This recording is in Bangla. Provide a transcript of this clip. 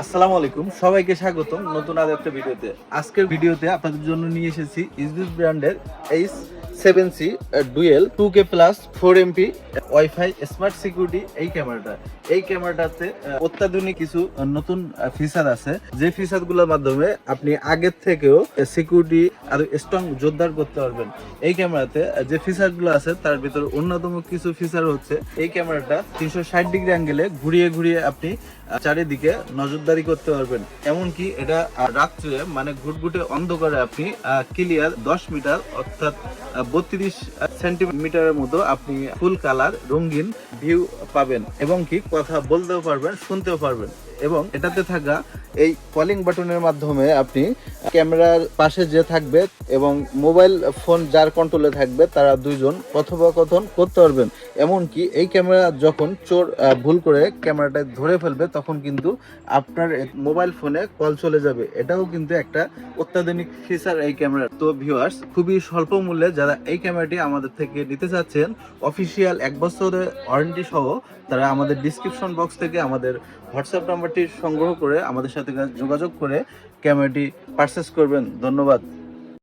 আসসালামু আলাইকুম, সবাইকে স্বাগতম নতুন আরো একটা ভিডিওতে। আজকের ভিডিওতে আপনাদের জন্য নিয়ে এসেছি ইসবিস ব্র্যান্ডের H7C dual 2K plus 4MP wifi smart security এই ক্যামেরাটা। এই ক্যামেরাটাতে অত্যাধুনিক কিছু নতুন ফিচার আছে, যে ফিচারগুলোর মাধ্যমে আপনি আগের থেকেও সিকিউরিটি আরো স্ট্রং জোরদার করতে পারবেন। এই ক্যামেরাতে যে ফিচারগুলো আছে তার ভিতরে অন্যতম কিছু ফিচার হচ্ছে এই ক্যামেরাটা 360 ডিগ্রি অ্যাঙ্গেলে ঘুরিয়ে ঘুরিয়ে আপনি চারিদিকে নজরদারি করতে পারবেন। এমনকি এটা রাত্রে মানে ঘুটঘুটে অন্ধকারে আপনি ক্লিয়ার 10 মিটার অর্থাৎ 32 সেন্টিমিটারের মতো আপনি ফুল কালার রঙিন ভিউ পাবেন, এবং কি কথা বলতেও পারবেন, শুনতেও পারবেন। এবং এটাতে থাকা এই কলিং বাটনের মাধ্যমে আপনি ক্যামেরার পাশে যে থাকবে এবং মোবাইল ফোন যার কন্ট্রোলে থাকবে তারা দুইজন কথোপকথন করতে পারবেন। এমনকি এই ক্যামেরা যখন চোর ভুল করে ক্যামেরাটা ধরে ফেলবে তখন কিন্তু আপনার মোবাইল ফোনে কল চলে যাবে। এটাও কিন্তু একটা অত্যাধুনিক ফিচার এই ক্যামেরার। তো ভিউয়ার্স, খুবই স্বল্প মূল্যে যারা এই ক্যামেরাটি আমাদের থেকে নিতে চাচ্ছেন, অফিসিয়াল 1 বছরের ওয়ারেন্টি সহ, তারা আমাদের ডিসক্রিপশন বক্স থেকে আমাদের হোয়াটসঅ্যাপ নাম্বারটি সংগ্রহ করে আমাদের সাথে যোগাযোগ করে ক্যামেরাটি পারচেস করবেন। ধন্যবাদ।